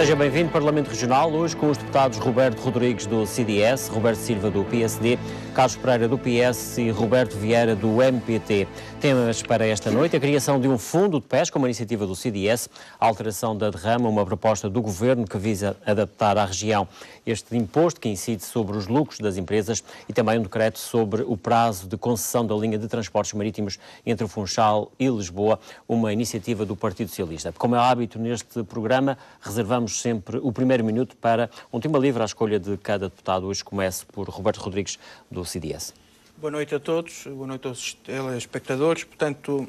Seja bem-vindo ao Parlamento Regional, hoje com os deputados Roberto Rodrigues do CDS, Roberto Silva do PSD, Carlos Pereira do PS e Roberto Vieira do MPT. Temas para esta noite: a criação de um fundo de pesca, uma iniciativa do CDS, a alteração da derrama, uma proposta do Governo que visa adaptar à região este imposto que incide sobre os lucros das empresas, e também um decreto sobre o prazo de concessão da linha de transportes marítimos entre o Funchal e Lisboa, uma iniciativa do Partido Socialista. Como é hábito neste programa, reservamos sempre o primeiro minuto para um tema livre à escolha de cada deputado. Hoje começo por Roberto Rodrigues, do CDS. Boa noite a todos, boa noite aos telespectadores. Portanto,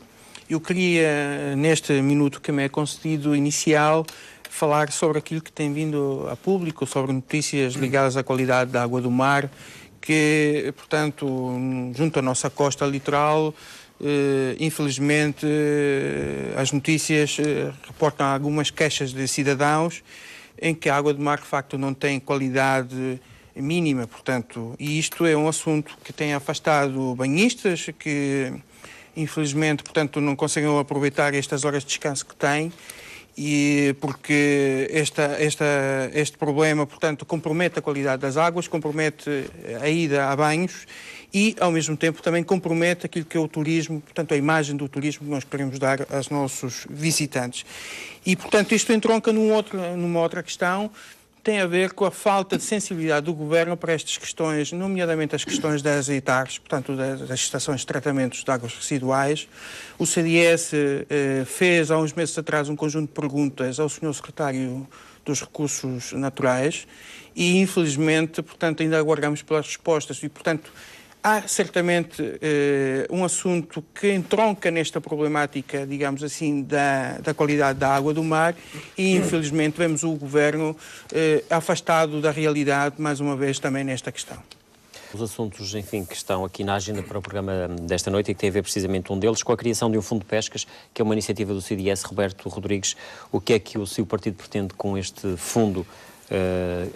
eu queria, neste minuto que me é concedido inicial, falar sobre aquilo que tem vindo a público, sobre notícias ligadas à qualidade da água do mar, que, portanto, junto à nossa costa litoral, infelizmente, as notícias reportam algumas queixas de cidadãos em que a água do mar, de facto, não tem qualidade mínima, portanto, e isto é um assunto que tem afastado banhistas que, infelizmente, portanto, não conseguem aproveitar estas horas de descanso que têm, e porque este problema, portanto, compromete a qualidade das águas, compromete a ida a banhos e, ao mesmo tempo, também compromete aquilo que é o turismo, portanto, a imagem do turismo que nós queremos dar aos nossos visitantes. E, portanto, isto entronca numa outra questão, tem a ver com a falta de sensibilidade do Governo para estas questões, nomeadamente as questões das EITARs, portanto, das estações de tratamento de águas residuais. O CDS fez, há uns meses atrás, um conjunto de perguntas ao Sr. Secretário dos Recursos Naturais e, infelizmente, portanto, ainda aguardamos pelas respostas e, portanto, há certamente um assunto que entronca nesta problemática, digamos assim, da qualidade da água do mar e, infelizmente, vemos o Governo afastado da realidade, mais uma vez, também nesta questão. Os assuntos, enfim, que estão aqui na agenda para o programa desta noite e que tem a ver precisamente um deles com a criação de um fundo de pescas, que é uma iniciativa do CDS. Roberto Rodrigues, o que é que o seu partido pretende com este fundo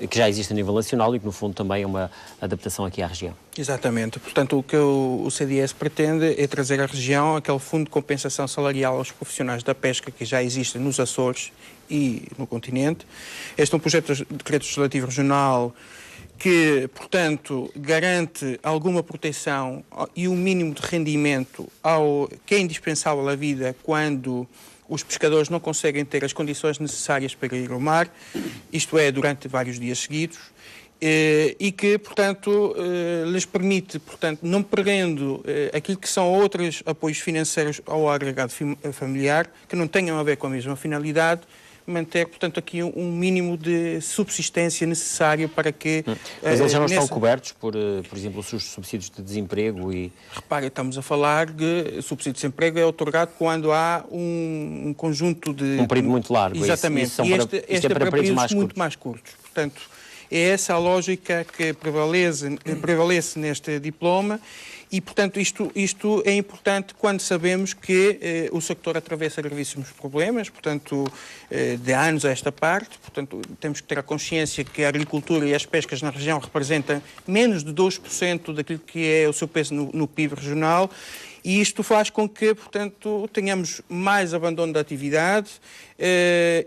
que já existe a nível nacional e que, no fundo, também é uma adaptação aqui à região? Exatamente. Portanto, o que o CDS pretende é trazer à região aquele fundo de compensação salarial aos profissionais da pesca que já existe nos Açores e no continente. Este é um projeto de decreto legislativo regional que, portanto, garante alguma proteção e um mínimo de rendimento que é indispensável à vida quando os pescadores não conseguem ter as condições necessárias para ir ao mar, isto é, durante vários dias seguidos, e que, portanto, lhes permite, portanto, não perdendo aquilo que são outros apoios financeiros ao agregado familiar, que não tenham a ver com a mesma finalidade, manter, portanto, aqui um mínimo de subsistência necessário para que... Mas eles já não estão cobertos por exemplo, os subsídios de desemprego e... Repare, estamos a falar de subsídio de desemprego é otorgado quando há um conjunto de... Um período muito largo. Exatamente. E este é para períodos muito mais curtos. Portanto, é essa a lógica que prevalece neste diploma. E, portanto, isto é importante quando sabemos que o sector atravessa gravíssimos problemas, portanto, de anos a esta parte. Portanto, temos que ter a consciência que a agricultura e as pescas na região representam menos de 2% daquilo que é o seu peso no PIB regional. E isto faz com que, portanto, tenhamos mais abandono da atividade.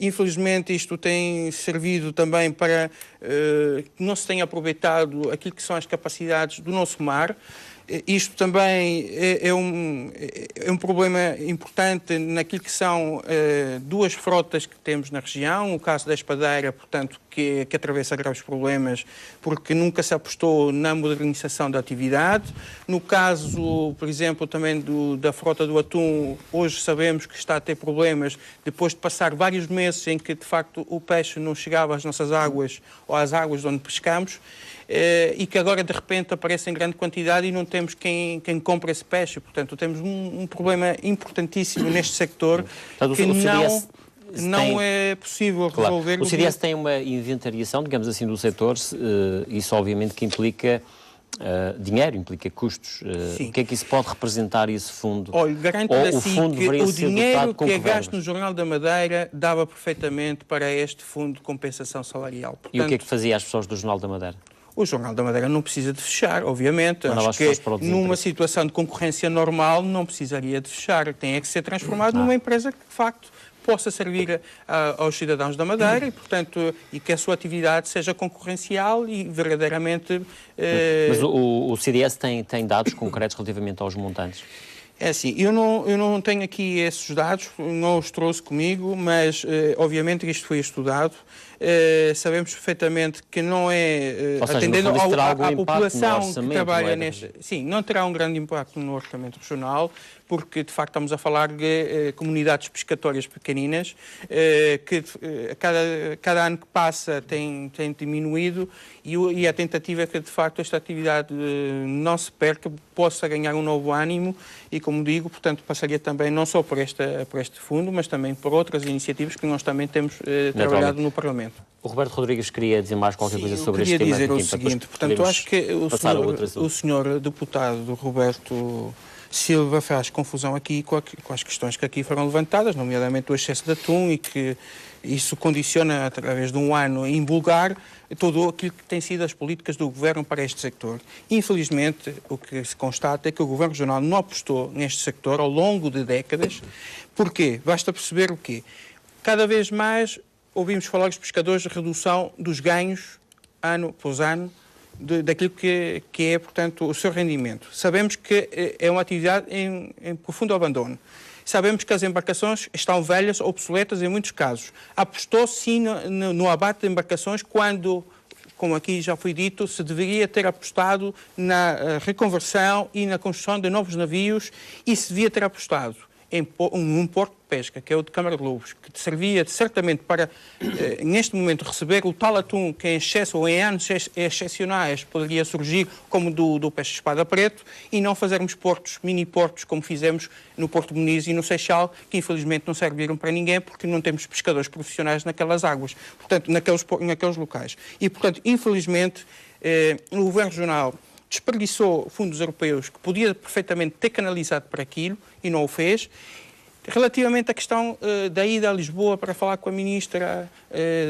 Infelizmente, isto tem servido também para que não se tenha aproveitado aquilo que são as capacidades do nosso mar. Isto também é um problema importante naquilo que são duas frotas que temos na região. O caso da espadeira, portanto, que atravessa graves problemas porque nunca se apostou na modernização da atividade. No caso, por exemplo, também da frota do atum, hoje sabemos que está a ter problemas depois de passar vários meses em que, de facto, o peixe não chegava às nossas águas ou às águas onde pescamos. E que agora, de repente, aparece em grande quantidade e não temos quem compre esse peixe. Portanto, temos um problema importantíssimo neste sector que não é possível resolver. O CDS tem uma inventariação, digamos assim, do setor. Isso, obviamente, que implica dinheiro, implica custos. O que é que isso pode representar, esse fundo? Olha, garanto-lhe assim que o dinheiro que é gasto no Jornal da Madeira dava perfeitamente para este fundo de compensação salarial. Portanto, e o que é que fazia às pessoas do Jornal da Madeira? O Jornal da Madeira não precisa de fechar, obviamente. Acho que numa situação de concorrência normal não precisaria de fechar. Tem que ser transformado numa empresa que, de facto, possa servir aos cidadãos da Madeira e, portanto, e que a sua atividade seja concorrencial e verdadeiramente... Mas o CDS tem dados concretos relativamente aos montantes? É assim, eu não tenho aqui esses dados, não os trouxe comigo, mas obviamente isto foi estudado. Sabemos perfeitamente que não é, ou seja, atendendo à população que trabalha é? neste... Sim, não terá um grande impacto no orçamento regional, porque de facto estamos a falar de comunidades pescatórias pequeninas, que cada ano que passa tem diminuído e a tentativa é que de facto esta atividade não se perca, possa ganhar um novo ânimo e, como digo, portanto, passaria também não só por este fundo, mas também por outras iniciativas que nós também temos trabalhado no Parlamento. O Roberto Rodrigues queria dizer mais qualquer coisa sobre este tema. Eu queria dizer o seguinte, portanto, acho que o senhor deputado Roberto Silva faz confusão aqui com as questões que aqui foram levantadas, nomeadamente o excesso de atum e que isso condiciona, através de um ano, invulgar todo aquilo que tem sido as políticas do Governo para este sector. Infelizmente, o que se constata é que o Governo Regional não apostou neste sector ao longo de décadas. Porquê? Basta perceber o quê? Cada vez mais ouvimos falar dos pescadores de redução dos ganhos, ano após ano, daquilo que é, portanto, o seu rendimento. Sabemos que é uma atividade em profundo abandono. Sabemos que as embarcações estão velhas, obsoletas em muitos casos. Apostou-se sim no abate de embarcações quando, como aqui já foi dito, se deveria ter apostado na reconversão e na construção de novos navios e se devia ter apostado em um porto de pesca, que é o de Câmara de Lobos, que servia certamente para, neste momento, receber o tal atum que em excesso ou em anos excepcionais poderia surgir, como do peixe-espada preto, e não fazermos portos, mini-portos, como fizemos no Porto de Muniz e no Seixal, que infelizmente não serviram para ninguém porque não temos pescadores profissionais naquelas águas, portanto, naqueles locais. E, portanto, infelizmente, o Governo Regional desperdiçou fundos europeus que podia perfeitamente ter canalizado para aquilo e não o fez. Relativamente à questão da ida a Lisboa para falar com a Ministra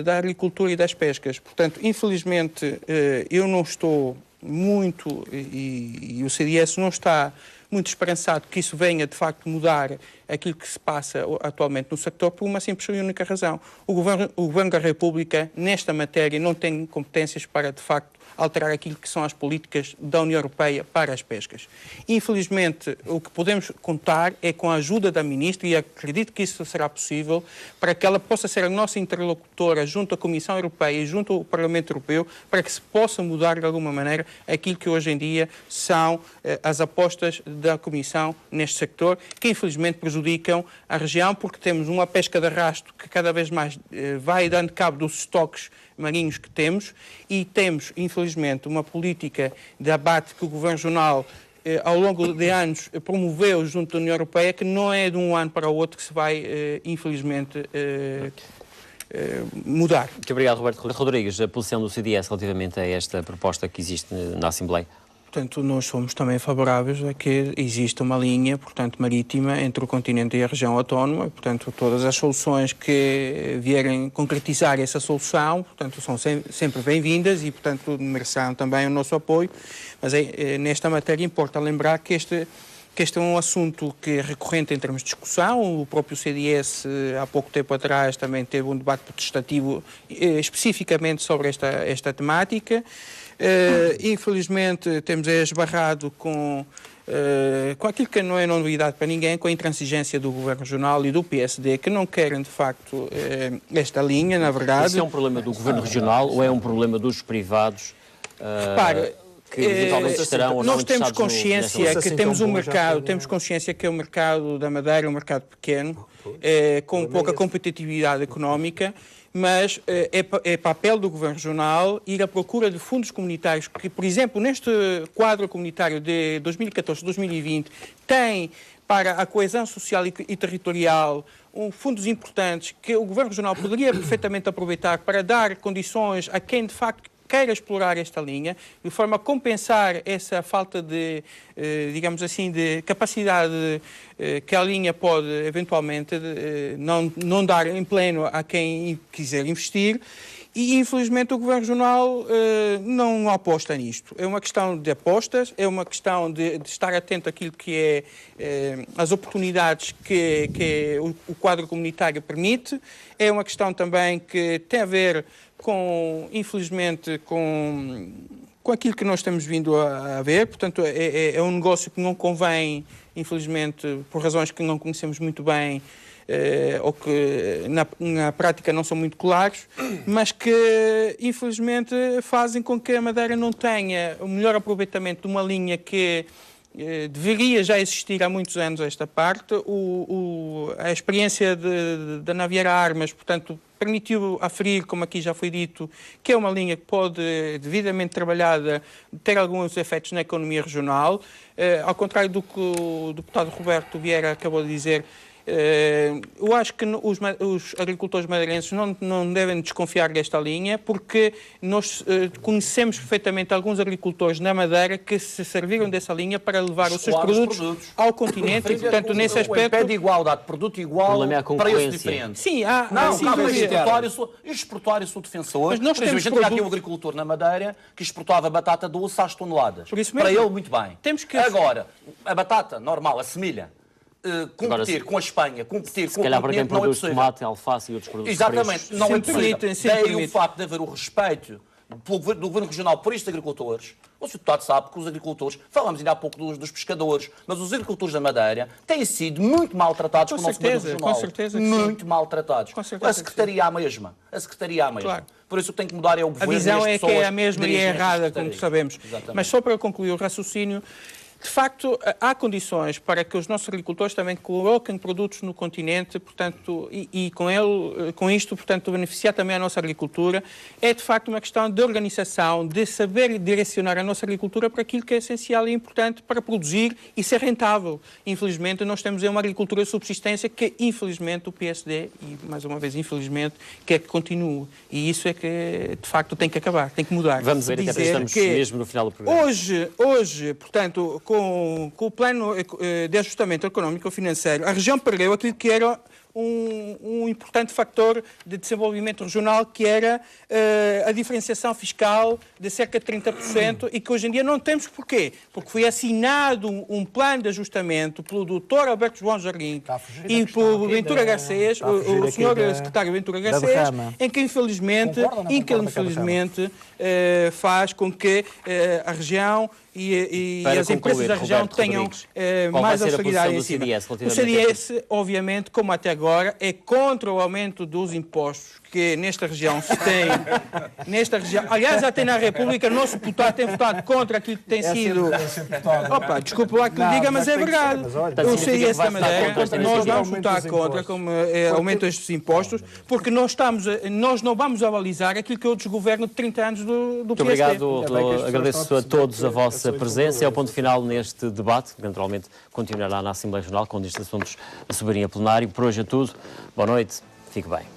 da Agricultura e das Pescas, portanto, infelizmente, eu não estou muito, e o CDS não está muito esperançado que isso venha, de facto, mudar aquilo que se passa atualmente no sector por uma simples e única razão. O Governo da República, nesta matéria, não tem competências para, de facto, alterar aquilo que são as políticas da União Europeia para as pescas. Infelizmente, o que podemos contar é com a ajuda da Ministra, e acredito que isso será possível, para que ela possa ser a nossa interlocutora junto à Comissão Europeia e junto ao Parlamento Europeu, para que se possa mudar de alguma maneira aquilo que hoje em dia são as apostas da Comissão neste sector, que infelizmente prejudicam a região, porque temos uma pesca de arrasto que cada vez mais vai dando cabo dos estoques marinhos que temos e temos, infelizmente, uma política de abate que o Governo Regional, ao longo de anos, promoveu junto da União Europeia, que não é de um ano para o outro que se vai, infelizmente, mudar. Muito obrigado, Roberto Rodrigues. A posição do CDS relativamente a esta proposta que existe na Assembleia? Portanto, nós somos também favoráveis a que exista uma linha, portanto, marítima entre o continente e a região autónoma. Portanto, todas as soluções que vierem concretizar essa solução, portanto, são sempre bem-vindas e, portanto, merecerão também o nosso apoio. Mas nesta matéria importa lembrar que este é um assunto que é recorrente em termos de discussão. O próprio CDS, há pouco tempo atrás, também teve um debate protestativo especificamente sobre esta temática. Infelizmente, temos esbarrado com aquilo que não é novidade para ninguém, com a intransigência do Governo Regional e do PSD, que não querem, de facto, esta linha, na verdade. Isso é um problema do Governo Regional ou é um problema dos privados? Repare, que eventualmente estarão ou não nós temos consciência que temos um mercado, temos consciência que é o mercado da Madeira, um mercado pequeno, com pouca competitividade económica, mas é papel do Governo Regional ir à procura de fundos comunitários que, por exemplo, neste quadro comunitário de 2014-2020, tem para a coesão social e territorial fundos importantes que o Governo Regional poderia perfeitamente aproveitar para dar condições a quem, de facto, queira explorar esta linha, de forma a compensar essa falta de, digamos assim, de capacidade que a linha pode, eventualmente, não dar em pleno a quem quiser investir. E, infelizmente, o Governo Regional não aposta nisto. É uma questão de apostas, é uma questão de estar atento àquilo que é as oportunidades que o quadro comunitário permite. É uma questão também que tem a ver com, infelizmente, com aquilo que nós temos vindo a ver. Portanto, é um negócio que não convém, infelizmente, por razões que não conhecemos muito bem, ou que na prática não são muito claros, mas que infelizmente fazem com que a Madeira não tenha o melhor aproveitamento de uma linha que deveria já existir há muitos anos esta parte. A experiência da Naviera Armas, portanto, permitiu aferir, como aqui já foi dito, que é uma linha que pode, devidamente trabalhada, ter alguns efeitos na economia regional. Ao contrário do que o deputado Roberto Vieira acabou de dizer, eu acho que os agricultores madeirenses não devem desconfiar desta linha, porque nós conhecemos perfeitamente alguns agricultores na Madeira que se serviram dessa linha para levar os seus produtos ao continente e, portanto, nesse aspecto... Pede igualdade, produto igual, preço diferente. Sim, há... Não, exportar e sou defensor. Mas nós temos tinha aqui um agricultor na Madeira que exportava batata doce às toneladas. Para ele, muito bem. Agora, a batata normal, a semilha, competir com a Espanha, competir com o calhar para quem continente, não é produz possível. tomate, alface e outros produtos Exatamente, frescos. não é possível. Daí o facto de haver o respeito do Governo Regional por estes agricultores. O Sr. Deputado sabe que os agricultores, falamos ainda há pouco dos pescadores, mas os agricultores da Madeira têm sido muito maltratados pelo nosso Governo Regional. Com certeza que muito maltratados. A Secretaria a mesma. A Secretaria a mesma. Claro. Por isso o que tem que mudar é o Governo. A visão é que é a mesma e é errada, como sabemos. Exatamente. Mas só para concluir o raciocínio, de facto, há condições para que os nossos agricultores também coloquem produtos no continente, portanto, e com isto, portanto, beneficiar também a nossa agricultura. É, de facto, uma questão de organização, de saber direcionar a nossa agricultura para aquilo que é essencial e importante para produzir e ser rentável. Infelizmente, nós temos uma agricultura de subsistência que, infelizmente, o PSD, e mais uma vez, infelizmente, quer que continue. E isso é que, de facto, tem que acabar, tem que mudar. Vamos ver, até estamos mesmo no final do programa. Hoje, portanto, com o plano de ajustamento económico-financeiro, a região perdeu aquilo que era um importante fator de desenvolvimento regional, que era a diferenciação fiscal de cerca de 30%, e que hoje em dia não temos. Porquê? Porque foi assinado um plano de ajustamento pelo Dr. Alberto João Jardim e pelo Ventura Garcês, o Sr. Secretário Ventura Garcês, em que infelizmente faz com que a região e as empresas da região tenham mais austeridade em cima. O CDS, obviamente, como até agora, é contra o aumento dos impostos que nesta região se tem. Aliás, até na República, o nosso deputado tem votado contra aquilo que tem sido... Opa, desculpe lá que lhe diga, mas é verdade. O CDS da Madeira, nós vamos votar contra como aumento destes impostos, porque nós não vamos avalizar aquilo que outros governos de 30 anos do PSD. Muito obrigado, agradeço a todos a vossa presença. É o ponto final neste debate, que naturalmente continuará na Assembleia Geral com estes assuntos a soberania plenário. Por hoje é tudo. Boa noite, fique bem.